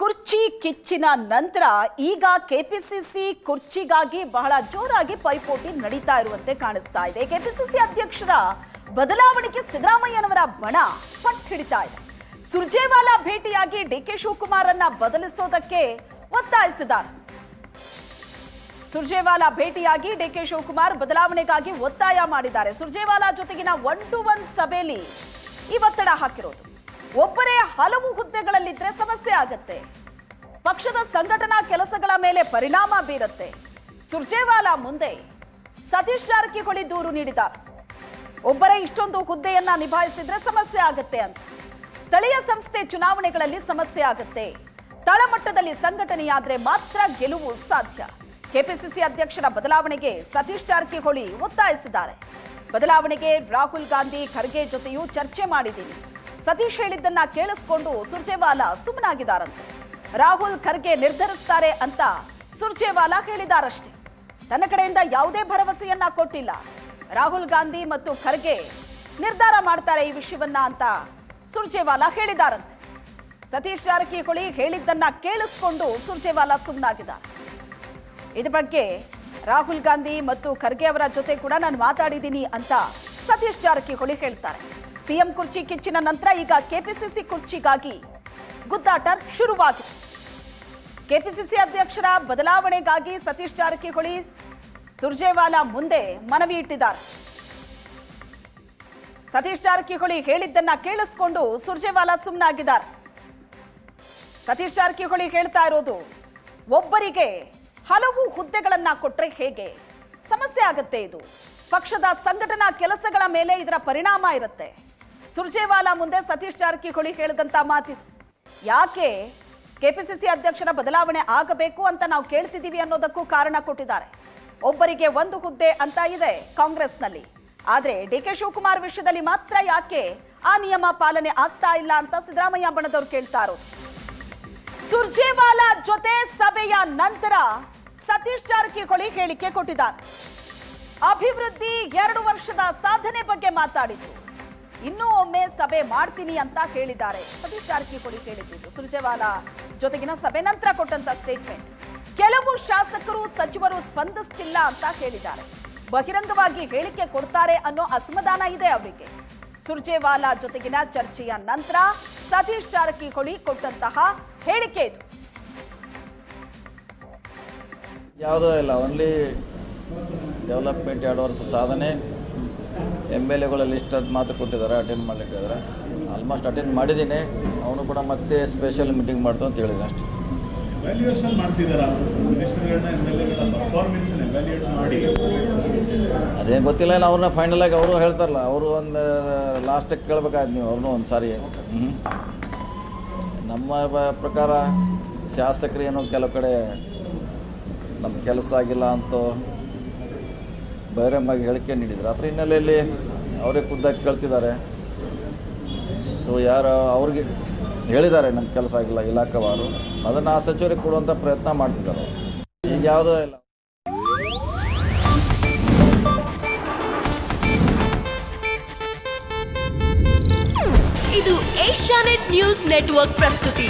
ಕುರ್ಚಿ ಕಿಚ್ಚಿನ ನಂತರ ಈಗ ಕೆಪಿಸಿಸಿ ಕುರ್ಚಿಗಾಗಿ ಬಹಳ ಜೋರಾಗಿ ಪೈಪೋಟಿ ನಡೀತಾ ಇರುವಂತೆ ಕಾಣಿಸ್ತಾ ಇದೆ. ಕೆಪಿಸಿಸಿ ಅಧ್ಯಕ್ಷರ ಬದಲಾವಣೆಗೆ ಸಿದ್ದರಾಮಯ್ಯನವರ ಬಣ ಪಟ್ಟು ಹಿಡಿತಾ ಇದೆ. ಸುರ್ಜೇವಾಲಾ ಭೇಟಿಯಾಗಿ ಡಿಕೆ ಶಿವಕುಮಾರ್ ಅನ್ನ ಬದಲಿಸೋದಕ್ಕೆ ಒತ್ತಾಯಿಸಿದ್ದಾರೆ. ಸುರ್ಜೇವಾಲಾ ಭೇಟಿಯಾಗಿ ಡಿಕೆ ಶಿವಕುಮಾರ್ ಬದಲಾವಣೆಗಾಗಿ ಒತ್ತಾಯ ಮಾಡಿದ್ದಾರೆ. ಸುರ್ಜೇವಾಲಾ ಜೊತೆಗಿನ 1-to-1 ಸಭೆಯಲ್ಲಿ ಈ ಒತ್ತಡ ಹಾಕಿರೋದು. ಒಬ್ಬರೇ ಹಲವು ಹುದ್ದೆಗಳಲ್ಲಿದ್ರೆ ಸಮಸ್ಯೆ ಆಗುತ್ತೆ, ಪಕ್ಷದ ಸಂಘಟನಾ ಕೆಲಸಗಳ ಮೇಲೆ ಪರಿಣಾಮ ಬೀರುತ್ತೆ. ಸುರ್ಜೇವಾಲಾ ಮುಂದೆ ಸತೀಶ್ ಜಾರಕಿಹೊಳಿ ದೂರು ನೀಡಿದ್ದಾರೆ. ಒಬ್ಬರೇ ಇಷ್ಟೊಂದು ಹುದ್ದೆಯನ್ನ ನಿಭಾಯಿಸಿದ್ರೆ ಸಮಸ್ಯೆ ಆಗುತ್ತೆ ಅಂತ. ಸ್ಥಳೀಯ ಸಂಸ್ಥೆ ಚುನಾವಣೆಗಳಲ್ಲಿ ಸಮಸ್ಯೆ ಆಗುತ್ತೆ. ತಳಮಟ್ಟದಲ್ಲಿ ಸಂಘಟನೆಯಾದ್ರೆ ಮಾತ್ರ ಗೆಲುವು ಸಾಧ್ಯ. ಕೆಪಿಸಿಸಿ ಅಧ್ಯಕ್ಷರ ಬದಲಾವಣೆಗೆ ಸತೀಶ್ ಜಾರಕಿಹೊಳಿ ಒತ್ತಾಯಿಸಿದ್ದಾರೆ. ಬದಲಾವಣೆಗೆ ರಾಹುಲ್ ಗಾಂಧಿ, ಖರ್ಗೆ ಜೊತೆಯೂ ಚರ್ಚೆ ಮಾಡಿದ್ದೀನಿ. ಸತೀಶ್ ಹೇಳಿದ್ದನ್ನ ಕೇಳಿಸಿಕೊಂಡು ಸುರ್ಜೇವಾಲಾ ಸುಮ್ಮನಾಗಿದ್ದಾರಂತೆ. ರಾಹುಲ್, ಖರ್ಗೆ ನಿರ್ಧರಿಸ್ತಾರೆ ಅಂತ ಸುರ್ಜೇವಾಲಾ ಹೇಳಿದಾರಷ್ಟೇ. ತನ್ನ ಕಡೆಯಿಂದ ಯಾವುದೇ ಭರವಸೆಯನ್ನ ಕೊಟ್ಟಿಲ್ಲ. ರಾಹುಲ್ ಗಾಂಧಿ ಮತ್ತು ಖರ್ಗೆ ನಿರ್ಧಾರ ಮಾಡ್ತಾರೆ ಈ ವಿಷಯವನ್ನ ಅಂತ ಸುರ್ಜೇವಾಲಾ ಹೇಳಿದಾರಂತೆ. ಸತೀಶ್ ಜಾರಕಿಹೊಳಿ ಹೇಳಿದ್ದನ್ನ ಕೇಳಿಸಿಕೊಂಡು ಸುರ್ಜೇವಾಲಾ ಸುಮ್ಮನಾಗಿದ್ದಾರೆ. ಇದ್ರ ಬಗ್ಗೆ ರಾಹುಲ್ ಗಾಂಧಿ ಮತ್ತು ಖರ್ಗೆ ಅವರ ಜೊತೆ ಕೂಡ ನಾನು ಮಾತಾಡಿದ್ದೀನಿ ಅಂತ ಸತೀಶ್ ಜಾರಕಿಹೊಳಿ ಹೇಳ್ತಾರೆ. ಸಿಎಂ ಕುರ್ಚಿ ಕಿಚ್ಚಿನ ನಂತರ ಈಗ ಕೆಪಿಸಿಸಿ ಕುರ್ಚಿಗಾಗಿ ಗುದ್ದಾಟ ಶುರುವಾಗಿದೆ. ಕೆಪಿಸಿಸಿ ಅಧ್ಯಕ್ಷರ ಬದಲಾವಣೆಗಾಗಿ ಸತೀಶ್ ಜಾರಕಿಹೊಳಿ ಸುರ್ಜೇವಾಲಾ ಮುಂದೆ ಮನವಿ ಇಟ್ಟಿದ್ದಾರೆ. ಸತೀಶ್ ಜಾರಕಿಹೊಳಿ ಹೇಳಿದ್ದನ್ನ ಕೇಳಿಸಿಕೊಂಡು ಸುರ್ಜೇವಾಲಾ ಸುಮ್ಮನಾಗಿದ್ದಾರೆ. ಸತೀಶ್ ಜಾರಕಿಹೊಳಿ ಹೇಳ್ತಾ ಇರೋದು, ಒಬ್ಬರಿಗೆ ಹಲವು ಹುದ್ದೆಗಳನ್ನ ಕೊಟ್ರೆ ಹೇಗೆ ಸಮಸ್ಯೆ ಆಗುತ್ತೆ. ಇದು ಪಕ್ಷದ ಸಂಘಟನಾ ಕೆಲಸಗಳ ಮೇಲೆ ಇದರ ಪರಿಣಾಮ ಇರುತ್ತೆ. ಸುರ್ಜೇವಾಲಾ ಮುಂದೆ ಸತೀಶ್ ಜಾರಕಿಹೊಳಿ ಹೇಳಿದಂತ ಮಾತಿದು. ಯಾಕೆ ಕೆಪಿಸಿಸಿ ಅಧ್ಯಕ್ಷರ ಬದಲಾವಣೆ ಆಗಬೇಕು ಅಂತ ನಾವು ಕೇಳ್ತಿದ್ದೀವಿ ಅನ್ನೋದಕ್ಕೂ ಕಾರಣ ಕೊಟ್ಟಿದ್ದಾರೆ. ಒಬ್ಬರಿಗೆ ಒಂದು ಹುದ್ದೆ ಅಂತ ಇದೆ ಕಾಂಗ್ರೆಸ್ನಲ್ಲಿ, ಆದ್ರೆ ಡಿಕೆ ಶಿವಕುಮಾರ್ ವಿಷಯದಲ್ಲಿ ಮಾತ್ರ ಯಾಕೆ ಆ ನಿಯಮ ಪಾಲನೆ ಆಗ್ತಾ ಇಲ್ಲ ಅಂತ ಸಿದ್ದರಾಮಯ್ಯ ಬಣದವರು ಕೇಳ್ತಾ ಇರೋದು. ಸುರ್ಜೇವಾಲಾ ಜೊತೆ ಸಭೆಯ ನಂತರ ಸತೀಶ್ ಜಾರಕಿಹೊಳಿ ಹೇಳಿಕೆ ಕೊಟ್ಟಿದ್ದಾರೆ. ಅಭಿವೃದ್ಧಿ 2 ವರ್ಷದ ಸಾಧನೆ ಬಗ್ಗೆ ಮಾತಾಡಿದ್ರು. ಇನ್ನೂ ಒಮ್ಮೆ ಸಭೆ ಮಾಡ್ತೀನಿ ಅಂತ ಹೇಳಿದ್ದಾರೆ. ಸತೀಶ್ ಜಾರಕಿಹೊಳಿ ಹೇಳಿದ್ದು ಸುರ್ಜೇವಾಲಾ ಜೊತೆಗಿನ ಸಭೆ ನಂತರ ಕೊಟ್ಟಂತ ಸ್ಟೇಟ್ಮೆಂಟ್. ಕೆಲವು ಶಾಸಕರು, ಸಚಿವರು ಸ್ಪಂದಿಸ್ತಿಲ್ಲ ಅಂತ ಹೇಳಿದ್ದಾರೆ. ಬಹಿರಂಗವಾಗಿ ಹೇಳಿಕೆ ಕೊಡ್ತಾರೆ ಅನ್ನೋ ಅಸಮಾಧಾನ ಇದೆ ಅವರಿಗೆ. ಸುರ್ಜೇವಾಲಾ ಜೊತೆಗಿನ ಚರ್ಚೆಯ ನಂತರ ಸತೀಶ್ ಜಾರಕಿಹೊಳಿ ಕೊಟ್ಟಂತಹ ಹೇಳಿಕೆ ಇದು. ಯಾವುದೂ ಇಲ್ಲ, ಓನ್ಲಿ ಡೆವಲಪ್ಮೆಂಟ್ 2 ವರ್ಷ ಸಾಧನೆ. MLAಗಳ ಲಿಸ್ಟ್ ಅದು ಮಾತ್ರ ಕೊಟ್ಟಿದ್ದಾರೆ, ಅಟೆಂಡ್ ಮಾಡ್ಲಿಕ್ಕೆ ಹೇಳಿದ್ರೆ. ಆಲ್ಮೋಸ್ಟ್ ಅಟೆಂಡ್ ಮಾಡಿದ್ದೀನಿ. ಅವನು ಕೂಡ ಮತ್ತೆ ಸ್ಪೆಷಲ್ ಮೀಟಿಂಗ್ ಮಾಡ್ತು ಅಂತ ಹೇಳಿದ್ರು ಅಷ್ಟೇ. ಅದೇನು ಗೊತ್ತಿಲ್ಲ, ಅವ್ರನ್ನ ಫೈನಲ್ ಆಗಿ ಅವರು ಹೇಳ್ತಾರಲ್ಲ, ಅವರು ಒಂದು ಲಾಸ್ಟಿಗೆ ಕೇಳ್ಬೇಕಾಯ್ತು ನೀವು ಅವ್ರನ್ನೂ ಒಂದು ಸಾರಿ. ನಮ್ಮ ಪ್ರಕಾರ ಶಾಸಕರೇನು ಕೆಲವು ಕಡೆ ನಮ್ಮ ಕೆಲಸ ಆಗಿಲ್ಲ ಅಂತ ಬಹಿರಂಗವಾಗಿ ಹೇಳಿಕೆ ನೀಡಿದ್ರು. ಅದರ ಹಿನ್ನೆಲೆಯಲ್ಲಿ ಅವರೇ ಖುದ್ದಾಗಿ ಕೇಳ್ತಿದ್ದಾರೆ. ಸೊ ಯಾರು ಅವ್ರಿಗೆ ಹೇಳಿದ್ದಾರೆ ನಮ್ಮ ಕೆಲಸ ಆಗಿಲ್ಲ ಇಲಾಖಾವಾರು, ಅದನ್ನು ಆ ಸಚಿವರಿಗೆ ಕೊಡುವಂಥ ಪ್ರಯತ್ನ ಮಾಡ್ತಿದ್ದಾರೆ. ಈಗ ಯಾವುದೋ ಇಲ್ಲ. ಇದು ಏಷ್ಯಾನೆಟ್ ನ್ಯೂಸ್ ನೆಟ್ವರ್ಕ್ ಪ್ರಸ್ತುತಿ.